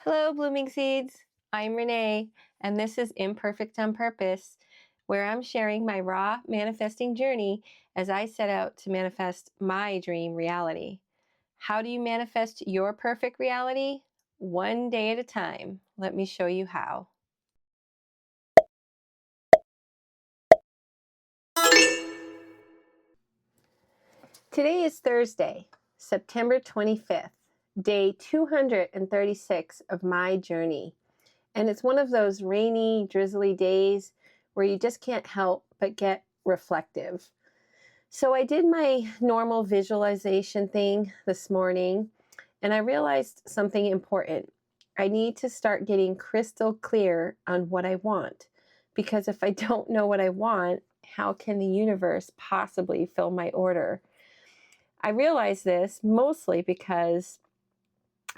Hello, Blooming Seeds. I'm Renee, and this is Imperfect on Purpose, where I'm sharing my raw manifesting journey as I set out to manifest my dream reality. How do you manifest your perfect reality? One day at a time. Let me show you how. Today is Thursday, September 25th, day 236 of my journey. And it's one of those rainy, drizzly days where you just can't help but get reflective. So I did my normal visualization thing this morning, and I realized something important. I need to start getting crystal clear on what I want, because if I don't know what I want, how can the universe possibly fill my order? I realize this mostly because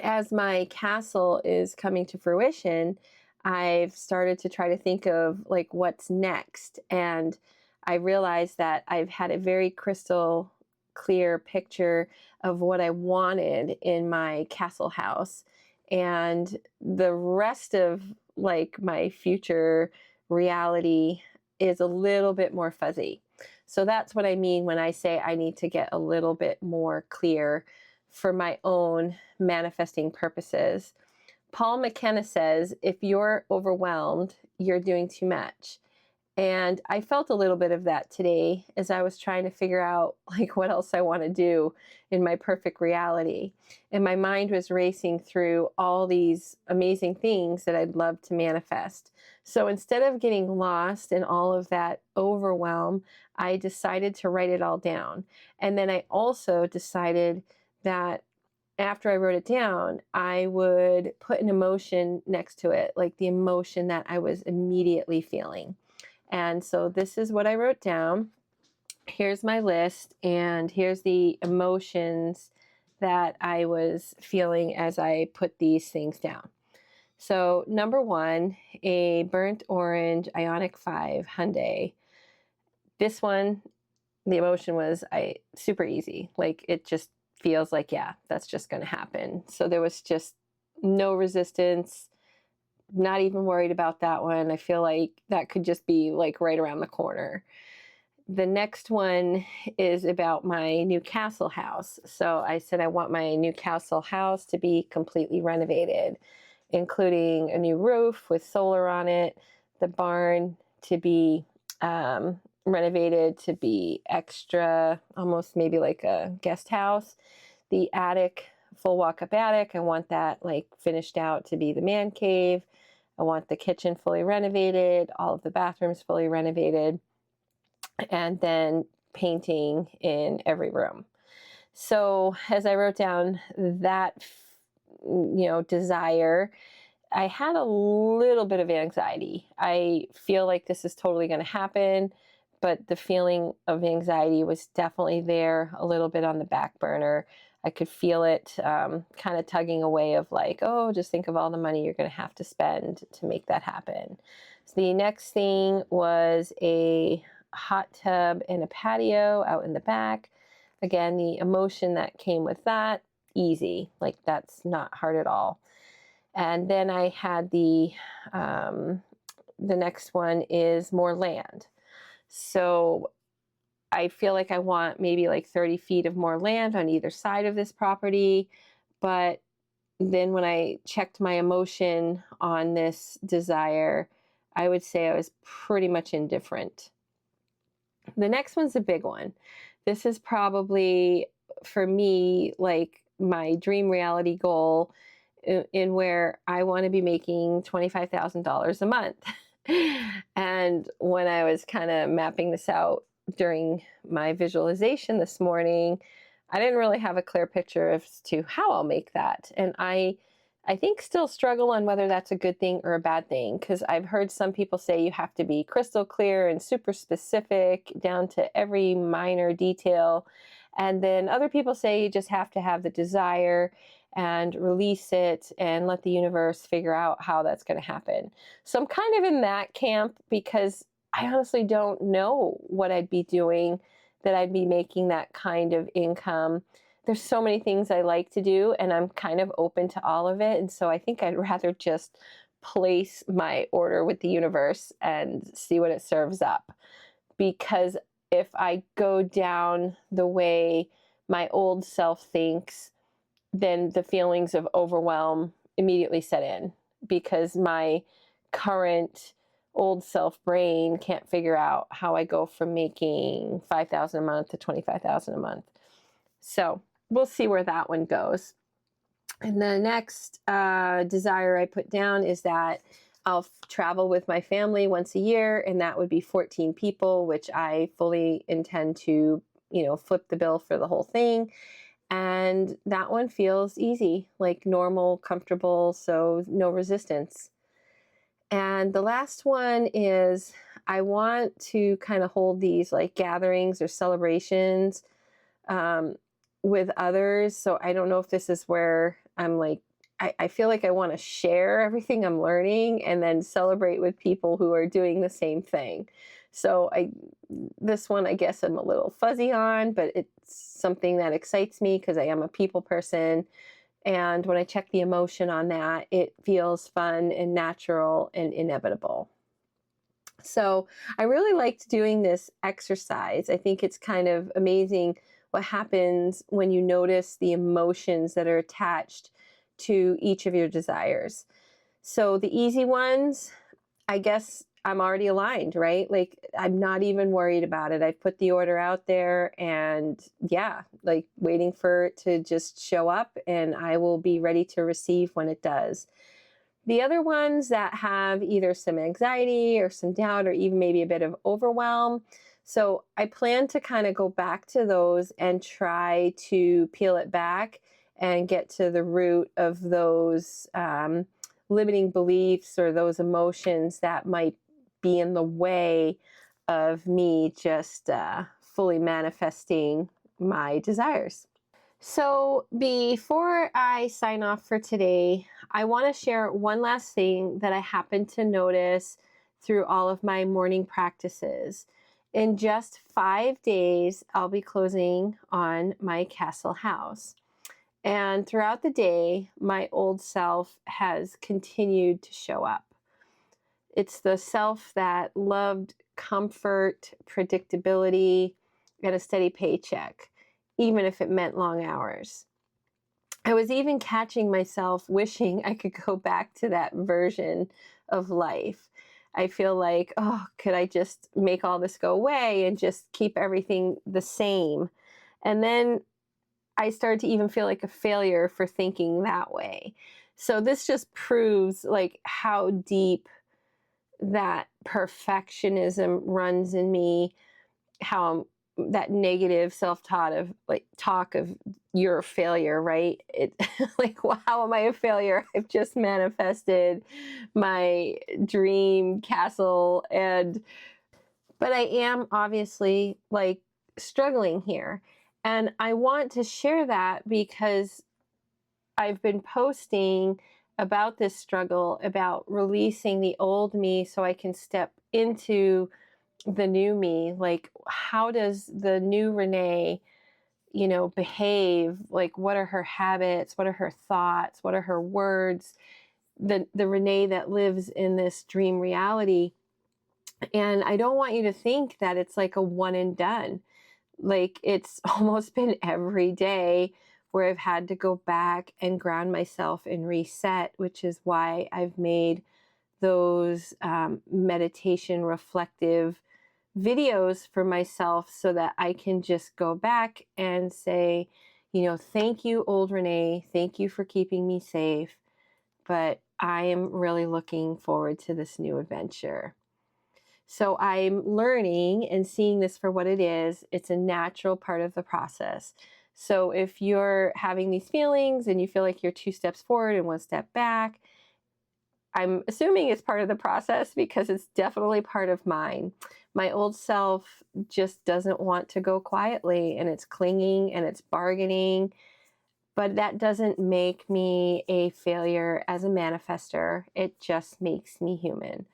as my castle is coming to fruition, I've started to try to think of like what's next. And I realized that I've had a very crystal clear picture of what I wanted in my castle house. And the rest of like my future reality is a little bit more fuzzy. So that's what I mean when I say I need to get a little bit more clear for my own manifesting purposes. Paul McKenna says, if you're overwhelmed, you're doing too much. And I felt a little bit of that today as I was trying to figure out like what else I want to do in my perfect reality. And my mind was racing through all these amazing things that I'd love to manifest. So instead of getting lost in all of that overwhelm, I decided to write it all down. And then I also decided that after I wrote it down, I would put an emotion next to it, like the emotion that I was immediately feeling. And so this is what I wrote down. Here's my list, and here's the emotions that I was feeling as I put these things down. So number one, a burnt orange Ioniq 5 Hyundai. This one, the emotion was super easy. Like it just feels like, yeah, that's just going to happen. So there was just no resistance. Not even worried about that one. I feel like that could just be like right around the corner. The next one is about my new castle house. So I said I want my new castle house to be completely renovated, including a new roof with solar on it, the barn to be renovated to be extra, almost maybe like a guest house, the attic, full walk-up attic, I want that like finished out to be the man cave. I want the kitchen fully renovated, all of the bathrooms fully renovated, and then painting in every room. So as I wrote down that, desire, I had a little bit of anxiety. I feel like this is totally going to happen, but the feeling of anxiety was definitely there, a little bit on the back burner. I could feel it kind of tugging away of like, oh, just think of all the money you're going to have to spend to make that happen. So the next thing was a hot tub and a patio out in the back. Again, the emotion that came with that, easy. Like that's not hard at all. And then I had the next one is more land. So I feel like I want maybe like 30 feet of more land on either side of this property. But then when I checked my emotion on this desire, I would say I was pretty much indifferent. The next one's a big one. This is probably for me like my dream reality goal in where I want to be making $25,000 a month. And when I was kind of mapping this out during my visualization this morning, I didn't really have a clear picture as to how I'll make that. And I think still struggle on whether that's a good thing or a bad thing, because I've heard some people say you have to be crystal clear and super specific down to every minor detail. And then other people say you just have to have the desire and release it and let the universe figure out how that's going to happen. So I'm kind of in that camp because I honestly don't know what I'd be doing that I'd be making that kind of income there's so many things I like to do, and I'm kind of open to all of it. And so I think I'd rather just place my order with the universe and see what it serves up. Because if I go down the way my old self thinks, then the feelings of overwhelm immediately set in, because my current old self brain can't figure out how I go from making $5,000 a month to $25,000 a month. So we'll see where that one goes. And the next desire I put down is that I'll travel with my family once a year, and that would be 14 people, which I fully intend to, flip the bill for the whole thing. And that one feels easy, like normal, comfortable, so no resistance. And the last one is I want to kind of hold these like gatherings or celebrations with others. So I don't know if this is where I'm like, I feel like I want to share everything I'm learning and then celebrate with people who are doing the same thing. So this one, I guess I'm a little fuzzy on, but it's something that excites me because I am a people person. And when I check the emotion on that, it feels fun and natural and inevitable. So I really liked doing this exercise. I think it's kind of amazing what happens when you notice the emotions that are attached to each of your desires. So the easy ones, I guess I'm already aligned, right? Like I'm not even worried about it. I've put the order out there and yeah, like waiting for it to just show up, and I will be ready to receive when it does. The other ones that have either some anxiety or some doubt or even maybe a bit of overwhelm. So I plan to kind of go back to those and try to peel it back and get to the root of those limiting beliefs or those emotions that might be in the way of me just fully manifesting my desires. So before I sign off for today, I want to share one last thing that I happened to notice through all of my morning practices. In just 5 days, I'll be closing on my castle house. And throughout the day, my old self has continued to show up. It's the self that loved comfort, predictability, and a steady paycheck, even if it meant long hours. I was even catching myself wishing I could go back to that version of life. I feel like, oh, could I just make all this go away and just keep everything the same? And then I started to even feel like a failure for thinking that way. So this just proves like how deep that perfectionism runs in me, how that negative self-talk of you're a failure, right? It like, well, how am I a failure? I've just manifested my dream castle, but I am obviously like struggling here. And I want to share that because I've been posting about this struggle, about releasing the old me so I can step into the new me. Like, how does the new Renee, behave? Like, what are her habits? What are her thoughts? What are her words? The Renee that lives in this dream reality. And I don't want you to think that it's like a one and done. Like, it's almost been every day where I've had to go back and ground myself and reset, which is why I've made those meditation reflective videos for myself so that I can just go back and say, thank you, old Renee. Thank you for keeping me safe. But I am really looking forward to this new adventure. So I'm learning and seeing this for what it is. It's a natural part of the process. So if you're having these feelings and you feel like you're 2 steps forward and 1 step back, I'm assuming it's part of the process because it's definitely part of mine. My old self just doesn't want to go quietly, and it's clinging and it's bargaining, but that doesn't make me a failure as a manifester. It just makes me human.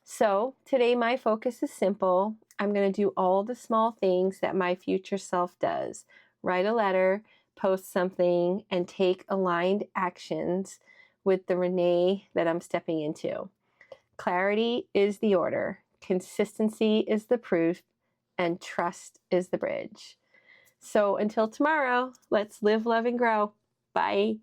So today my focus is simple. I'm going to do all the small things that my future self does. Write a letter, post something and take aligned actions with the Renee that I'm stepping into. Clarity is the order, consistency is the proof, and trust is the bridge. So until tomorrow, let's live, love, and grow. Bye.